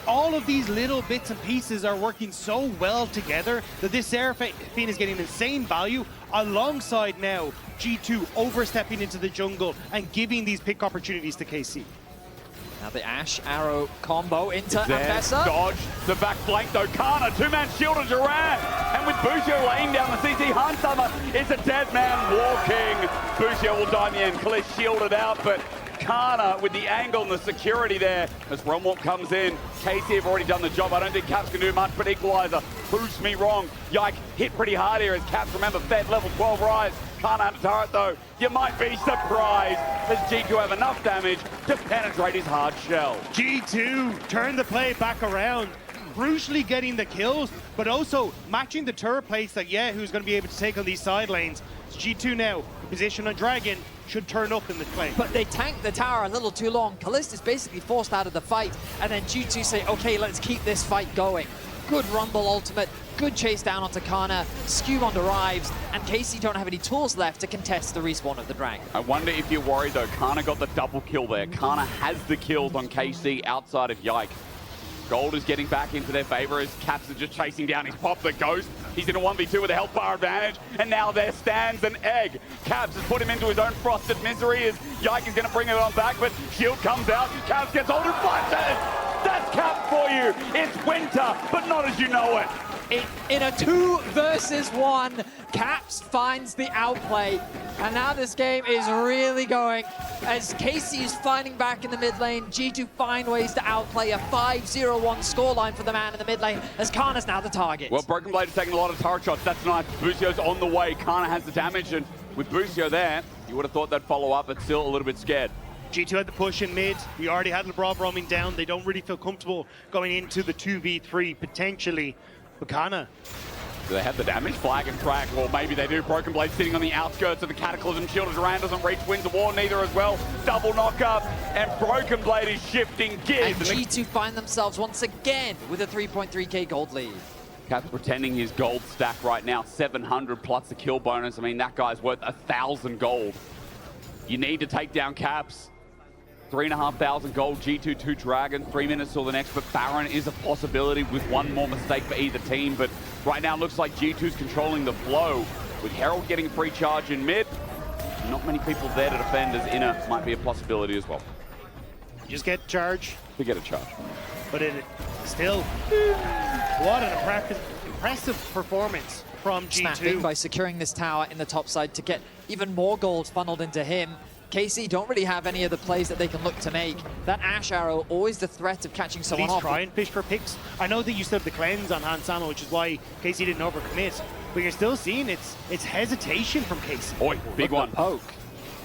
all of these little bits and pieces are working so well together that this Seraphine is getting insane value alongside now G2 overstepping into the jungle and giving these pick opportunities to KC. Now the Ash Arrow combo into Ambessa. Dodge the back flank though. Kana, two-man shield of Duran. And with Busio laying down the CT, Hansama is a dead man walking. Busio will die in the end. Kalish shielded out, but Kana with the angle and the security there as Realmwarp comes in. KC have already done the job. I don't think Caps can do much, but Equalizer proves me wrong. Yike hit pretty hard here as Caps, remember, fed level 12 rise. Can't have a turret though. You might be surprised as G2 have enough damage to penetrate his hard shell. G2 turn the play back around, crucially getting the kills, but also matching the turret plates that who's going to be able to take on these side lanes. G2 now, position on Dragon, should turn up in the play. But they tanked the tower a little too long. Kalist is basically forced out of the fight, and then G2 say, okay, let's keep this fight going. Good Rumble ultimate, good chase down onto Kana, skew on arrives, and KC don't have any tools left to contest the respawn of the Dragon. I wonder if you're worried though, Kana got the double kill there. Kana has the kills on KC outside of Yike. Gold is getting back into their favor as Caps are just chasing down his pop the Ghost. He's in a 1v2 with a health bar advantage, and now there stands an egg. Caps has put him into his own frosted misery as Yike is going to bring it on back, but shield comes out, Caps gets hold and flashes. That's Cap for you. It's winter, but not as you know it. In a 2 versus 1, Caps finds the outplay, and now this game is really going as KC is fighting back in the mid lane. G2 find ways to outplay a 5-0-1 scoreline for the man in the mid lane as Kana's now the target. Well, Broken Blade is taking a lot of turret shots. That's nice. Busio's on the way. Kana has the damage, and with Busio there, you would have thought they'd follow up, but still a little bit scared. G2 had the push in mid. We already had LeBron roaming down. They don't really feel comfortable going into the 2v3 potentially. But Kana. Do they have the damage? Flag and track. Well, maybe they do. Broken Blade sitting on the outskirts of the Cataclysm. Shield of Duran doesn't reach. Wins the war neither as well. Double knockup. And Broken Blade is shifting gears. And G2 find themselves once again with a 3.3k gold lead. Cap's pretending his gold stack right now. 700 plus the kill bonus. I mean, that guy's worth 1,000 gold. You need to take down Caps. 3,500 gold, G2 2 Dragon, 3 minutes till the next, but Baron is a possibility with one more mistake for either team, but right now it looks like G2's controlling the flow, with Herald getting free charge in mid. Not many people there to defend, as Inner might be a possibility as well. Just get charge. We get a charge. But it still, what an impressive performance from G2. Snapping by securing this tower in the top side to get even more gold funneled into him. KC don't really have any of the plays that they can look to make. That Ash Arrow, always the threat of catching someone off. Please try and fish for picks. I know that you still have the cleanse on Hansama, which is why KC didn't overcommit. But you're still seeing it's hesitation from KC. Oi, big one. Poke.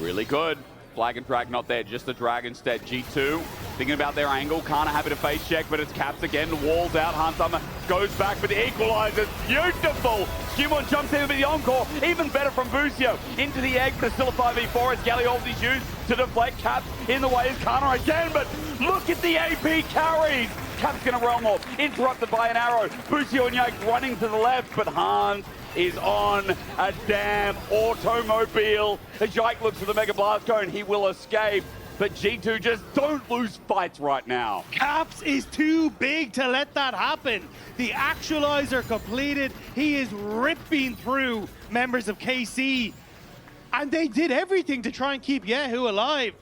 Really good. Flag and drag not there, just the drag instead. G2 thinking about their angle, can't have it a face check, but it's Caps again. The wall's out. Hansama goes back, but the equalizers. Beautiful. Skimon jumps in with the encore. Even better from Busio. Into the egg, but it's still a 5v4 as Gallioldi is used to deflect. Caps in the way is Kana again, but look at the AP carries. Caps gonna roam off, interrupted by an arrow. Busio and Yike running to the left, but Hans is on a damn automobile. As Yike looks for the Mega Blast Cone, he will escape. But G2 just don't lose fights right now. Caps is too big to let that happen. The actualizer completed. He is ripping through members of KC. And they did everything to try and keep Yahoo alive.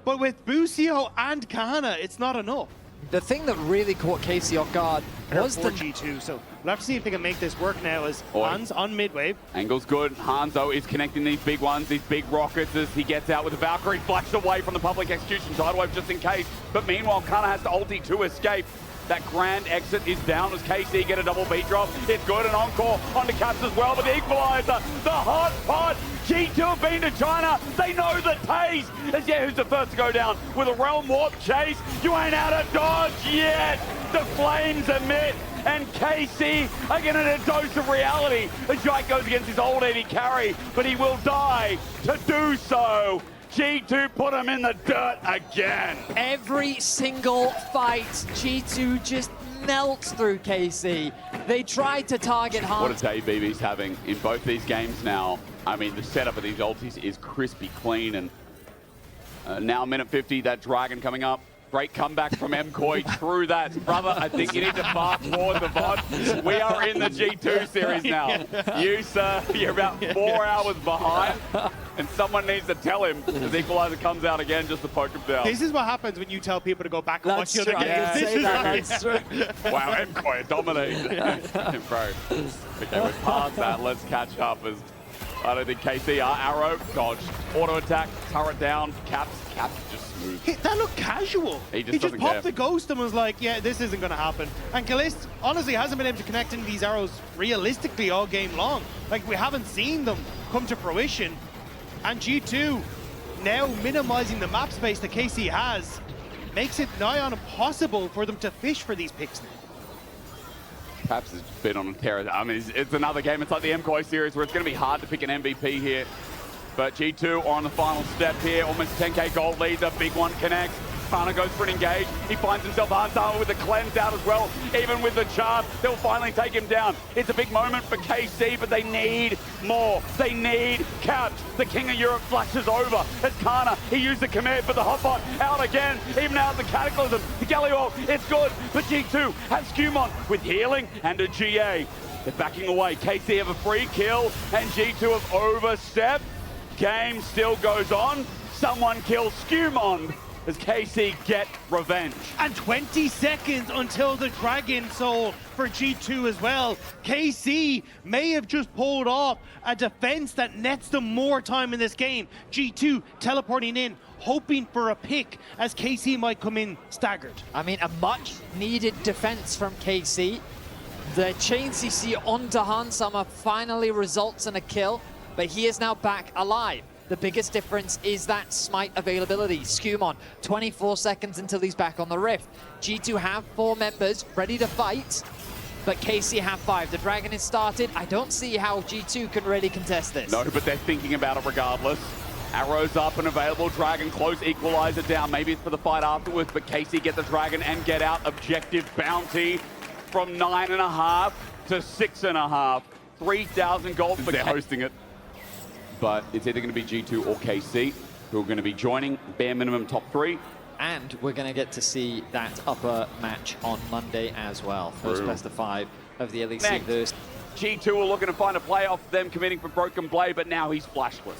But with Busio and Kana, it's not enough. The thing that really caught KC off guard was the G2, so we'll have to see if they can make this work now as Hans on mid-wave. Angle's good. Hanzo is connecting these big ones, these big rockets as he gets out with the Valkyrie, flashed away from the public execution tidal wave just in case. But meanwhile, Kana has to ulti to escape. That grand exit is down as KC get a double beat drop. It's good, and encore onto Caps as well, but the equalizer, the hot pot. G2 have been to China. They know the taste. As who's the first to go down with a realm warp chase. You ain't out of dodge yet. The flames emit, and KC are getting a dose of reality as Jake goes against his old Eddie carry, but he will die to do so. G2 put him in the dirt again. Every single fight, G2 just melts through KC. They tried to target Hans. What a day BB's having in both these games now. I mean, the setup of these ultis is crispy clean, and now minute 50, that Dragon coming up. Great comeback from MCoy through that. Brother, I think you need to fast forward the VOD. We are in the G2 series now. You, sir, you're about 4 hours behind, and someone needs to tell him as Equalizer comes out again just to poke him down. This is what happens when you tell people to go back and watch the other games. That's true. Wow, MCoy dominated. Bro. Okay, we're past that. Let's catch up as I don't think KC are. Arrow, dodge, auto attack, turret down, Caps just smooth. That looked casual. He He just doesn't popped care. the ghost and was like, yeah, this isn't going to happen. And Kalist honestly hasn't been able to connect into these arrows realistically all game long. Like, we haven't seen them come to fruition. And G2 now minimizing the map space that KC has makes it nigh on impossible for them to fish for these picks now. Caps has been on a tear. I mean, it's another game. It's like the MCoy series where it's going to be hard to pick an MVP here. But G2 are on the final step here. Almost 10k gold lead. The big one connects. Kana goes for an engage. He finds himself hard armor with the cleanse out as well. Even with the charge, they'll finally take him down. It's a big moment for KC, but they need more. They need Caps. The King of Europe flashes over as Kana, he used the commit, but the hotbot out again. Even out the Cataclysm. The Galio, it's good. But G2 has Skewmon with healing and a GA. They're backing away. KC have a free kill, and G2 have overstepped. Game still goes on. Someone kills Skewmon as KC get revenge. And 20 seconds until the Dragon Soul for G2 as well. KC may have just pulled off a defense that nets them more time in this game. G2 teleporting in, hoping for a pick as KC might come in staggered. I mean, a much needed defense from KC. The chain CC onto Hansama finally results in a kill, but he is now back alive. The biggest difference is that smite availability. Skewmon, 24 seconds until he's back on the Rift. G2 have 4 members ready to fight, but KC have 5. The Dragon is started. I don't see how G2 can really contest this. No, but they're thinking about it regardless. Arrows up and available. Dragon close, equalizer down. Maybe it's for the fight afterwards, but KC get the Dragon and get out. Objective bounty from 9.5 to 6.5. 3,000 gold for they're hosting it. But it's either going to be G2 or KC who are going to be joining, bare minimum top 3. And we're going to get to see that upper match on Monday as well. First best of 5 of the LEC versus G2 are looking to find a playoff, them committing for Broken Blade, but now he's flashless.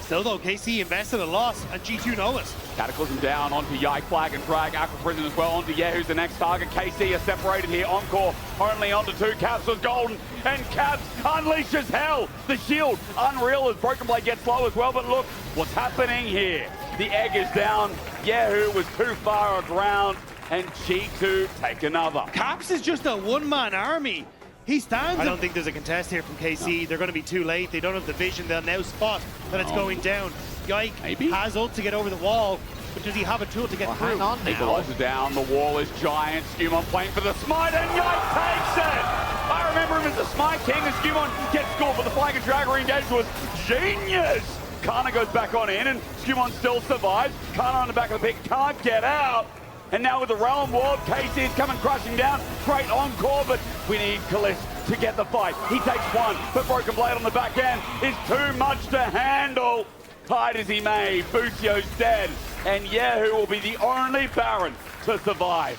Still though, KC invested a lot, and G2 know it. Cataclysm down onto Yike Flag and Drag Aqua Prison as well onto who's the next target. KC are separated here. Encore only onto 2. Caps was golden, and Caps unleashes hell. The shield unreal as Broken Blade gets low as well, but look what's happening here. The egg is down. Yahoo was too far aground, and G2 take another. Caps is just a one-man army. He stands. I don't think there's a contest here from KC. No. They're going to be too late. They don't have the vision. They'll now spot that it's going down. Yike has ult to get over the wall, but does he have a tool to get through? Hang on now. Equalizer down. The wall is giant. Skewmon playing for the smite, and Yike takes it. I remember him as the smite king, and Skewmon gets scored, but the flag and drag re-engage was genius. Kana goes back on in, and Skewmon still survives. Kana on the back of the pick, can't get out. And now with the Realm Warp, KC is coming crashing down. Great encore, but we need Kalist to get the fight. He takes 1, but Broken Blade on the back end is too much to handle. Hide as he may, Bucio's dead, and Yahoo will be the only Baron to survive.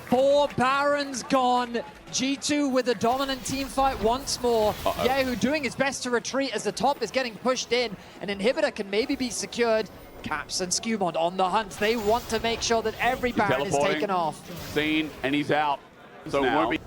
4 Barons gone. G2 with a dominant team fight once more. Yahoo doing his best to retreat as the top is getting pushed in. An inhibitor can maybe be secured. Caps and Skewmon on the hunt. They want to make sure that every Baron is taken off. Seen, and he's out. So it won't be.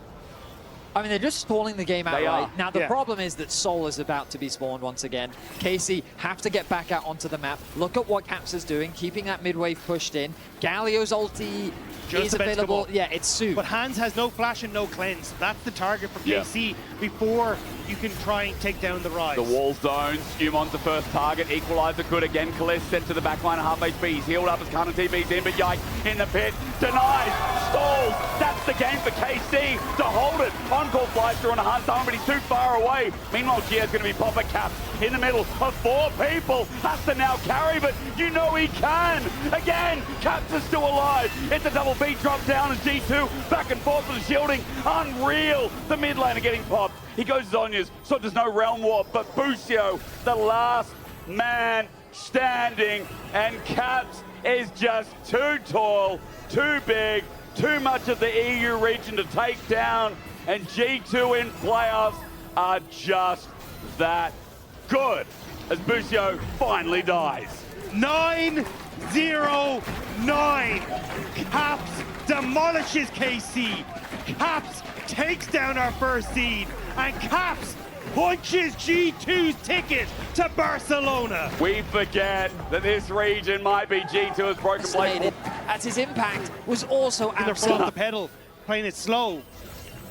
I mean, they're just stalling the game They outright. are. Now, the problem is that Soul is about to be spawned once again. KC have to get back out onto the map. Look at what Caps is doing, keeping that mid-wave pushed in. Galio's ulti is available. Yeah, it's soup. But Hans has no flash and no cleanse. That's the target from KC before you can try and take down the Rise. The wall zone. Skewmon's the first target. Equalizer good again. Kalist sent to the back line at half HP. He's healed up as Kana TV's in, but Yike in the pit. Denies. Stalls. That's the game for KC to hold it. Encore flies through on a hunt zone, but he's too far away. Meanwhile, Gia's going to be popper Caps in the middle of 4 people. Has to now carry, but you know he can. Again, Caps is still alive. It's a double beat drop down as G2 back and forth with the shielding. Unreal. The mid laner getting popped. He goes Zonya's, so there's no Realm Warp, but Bucio, the last man standing, and Caps is just too tall, too big, too much of the EU region to take down, and G2 in playoffs are just that good as Busio finally dies. 9-0-9. Caps demolishes KC. Caps takes down our first seed. And Caps punches G2's ticket to Barcelona. We forget that this region might be G2's broken blade. As his impact was also Either fall off the absent. pedal, playing it slow,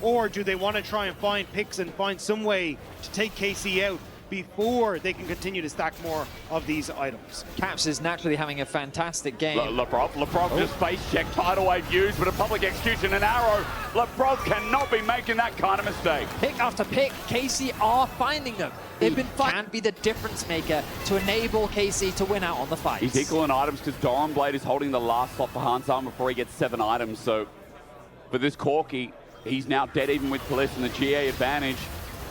or do they want to try and find picks and find some way to take KC out before they can continue to stack more of these items? Caps is naturally having a fantastic game. Lebrov just face check, tidal wave used, but a public execution, an arrow. Lebrov cannot be making that kind of mistake. Pick after pick, KC are finding them. They've been can be the difference maker to enable KC to win out on the fight. He's equal in items because Doran Blade is holding the last slot for Hans Arm before he gets 7 items. So for this Corki, he's now dead even with Kalist, and the GA advantage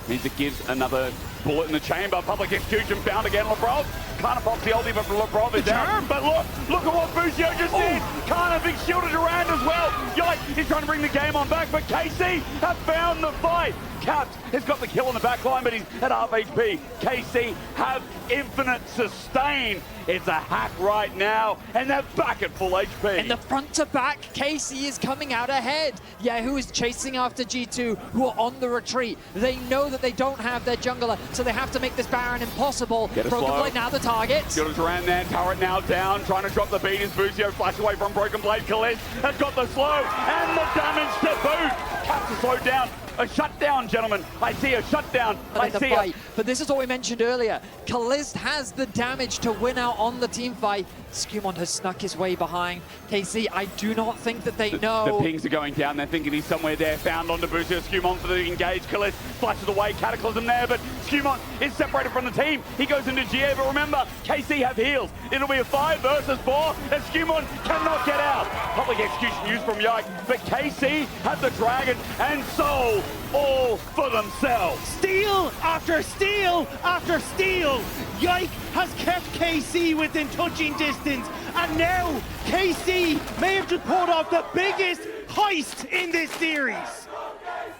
means it gives another bullet in the chamber. Public execution found again. Lebrov kind of pops the ulti, but Lebrov is down. But look at what Busio just did. Kind of being shielded around as well. Yikes, he's trying to bring the game on back, but KC have found the fight. Caps has got the kill on the back line, but he's at half HP. KC have infinite sustain. It's a hack right now, and they're back at full HP. In the front to back, KC is coming out ahead. Yahoo is chasing after G2, who are on the retreat. They know that they don't have their jungler, so they have to make this Baron impossible. Broken Blade now the target. Shielders around there, turret now down, trying to drop the beat as Busio flash away from Broken Blade. Kalist has got the slow and the damage to boot. Caps are slowed down. A shutdown, gentlemen. I see a shutdown. I see it. But this is what we mentioned earlier. Kalist has the damage to win out on the team fight. Skewmon has snuck his way behind. KC, I do not think that they know. The pings are going down. They're thinking he's somewhere there. Found onto Busio. Skewmon for the engage. Kalist flashes away. Cataclysm there, but Skewmon is separated from the team. He goes into GA, but remember, KC have heals. It'll be a 5 versus 4, and Skewmon cannot get out. Public execution used from Yike, but KC have the dragon and Soul all for themselves. Steal after steal after steal. Yike has kept KC within touching distance, and now KC may have just pulled off the biggest heist in this series.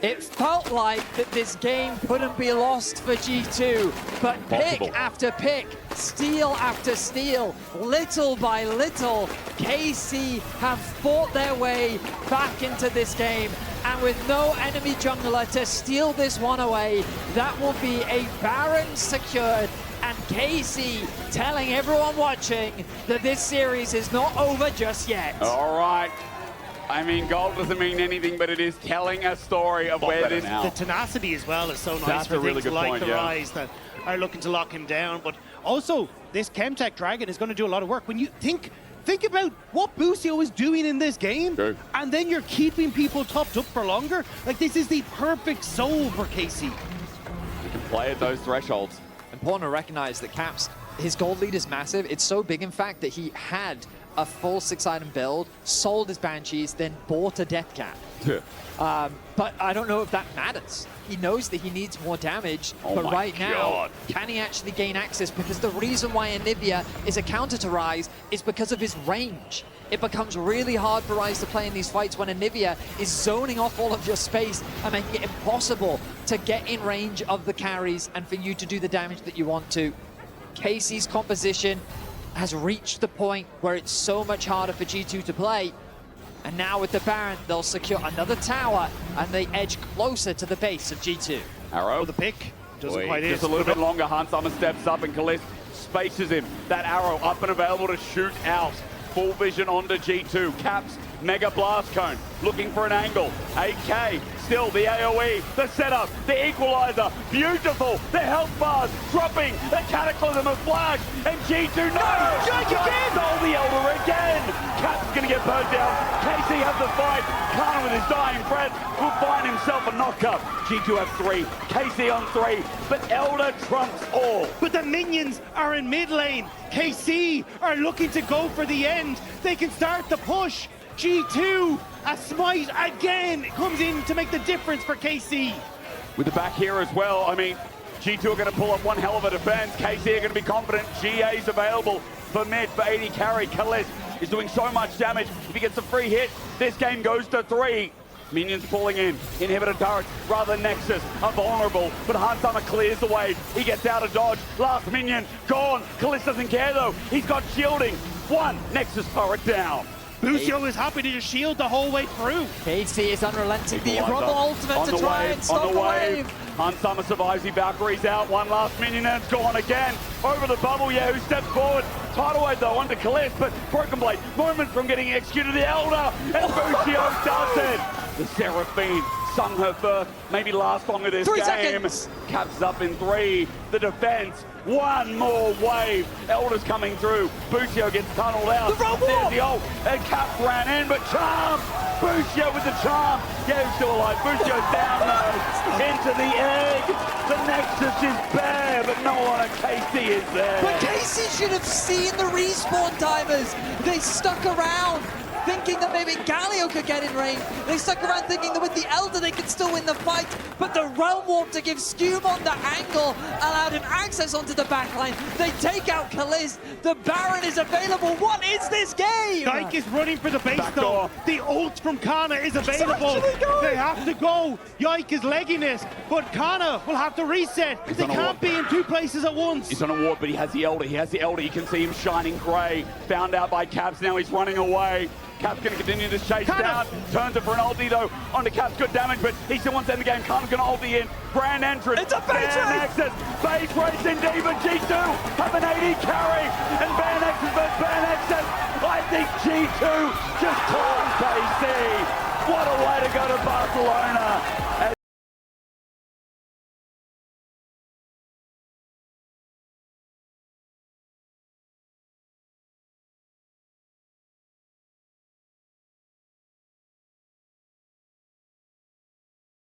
It felt like that this game couldn't be lost for G2, but pick after pick, steal after steal, little by little, KC have fought their way back into this game. And with no enemy jungler to steal this one away, that will be a Baron secured. And KC telling everyone watching that this series is not over just yet. All right. I mean, gold doesn't mean anything, but it is telling a story of where this... The tenacity as well is so nice. That's for a really things good like point, the yeah. Rise that are looking to lock him down. But also, this Chemtech Dragon is going to do a lot of work. When you think about what Busio is doing in this game, and then you're keeping people topped up for longer. Like, this is the perfect zone for KC. You can play at those thresholds. Important to recognize that Caps, his gold lead is massive. It's so big, in fact, that he had a full 6-item build, sold his Banshees, then bought a Death Cap. But I don't know if that matters. He knows that he needs more damage, but right now, can he actually gain access? Because the reason why Anivia is a counter to Rise is because of his range. It becomes really hard for Rise to play in these fights when Anivia is zoning off all of your space and making it impossible to get in range of the carries and for you to do the damage that you want to. KC's composition has reached the point where it's so much harder for G2 to play. And now with the Baron, they'll secure another tower and they edge closer to the base of G2. Arrow. The pick doesn't quite hit. Just a little bit longer. Hans Summer steps up and Kalist spaces him. That arrow up and available to shoot out. Full vision onto G2. Caps, Mega Blast Cone, looking for an angle. 8K, still the AoE, the setup, the equalizer, beautiful. The health bars dropping, the Cataclysm of Flash, and G2, no! Strike again! Stole the Elder again! Caps is gonna get burnt down. KC have the fight. Kana with his dying breath will find himself a knockup. G2 have 3, KC on 3, but Elder trumps all. But the minions are in mid lane. KC are looking to go for the end. They can start the push. G2, a smite again comes in to make the difference for KC. With the back here as well, I mean, G2 are going to pull up one hell of a defense. KC are going to be confident. GA's available for mid for AD carry. Kalist is doing so much damage. If he gets a free hit, this game goes to 3. Minions pulling in. Inhibitor turrets, rather Nexus, are vulnerable, but Hansama clears the way. He gets out of dodge. Last minion, gone. Kalist doesn't care though. He's got shielding. 1 Nexus turret down. Lucio is happy to just shield the whole way through. KC is unrelenting. The Equalizer. Rumble ultimate On to the try wave, and stop on the the wave. Hansama survives, he Valkyrie's out. One last minion and it's gone again. Over the bubble, yeah, who steps forward? Tidal wave though, onto Kalist, but Broken Blade, moment from getting executed, the Elder, and Bucio does it. The Seraphine sung her first, maybe last longer this 3 game. seconds. Caps up in 3. The defense, one more wave. Elder's coming through. Bucio gets tunneled out. The rope There's walk. the ult, and Caps ran in, but Charm. Bucio with the charm. Yeah, he's still alive. Bucio's down though. Into the egg. The Nexus is bare, but no one at KC is there. But KC should have seen the respawn timers. They stuck around thinking that maybe Galio could get in range. They stuck around thinking that with the Elder they could still win the fight, but the Realm Warp to give Skewmon the angle allowed him access onto the backline. They take out Kalist. The Baron is available. What is this game? Dyke is running for the base Back though. door. The ult from Kana is available. actually going. They have to go. Yike is legging this, but Kana will have to reset. They on a can't walk. be in 2 places at once. He's on a ward, but he has the Elder. He has the Elder. You can see him shining grey. Found out by Caps. Now he's running away. Caps going to continue this chase down. Turns it for an ulti though. Onto Caps, good damage, but he still wants to end the game. Kana's going to ulti in. Grand entrance. It's a base Van race. Nexus. Base race indeed, but G2 have an AD carry. And Van Nexus versus Van Nexus. I think G2 just closed KC. What a way to go to Barcelona.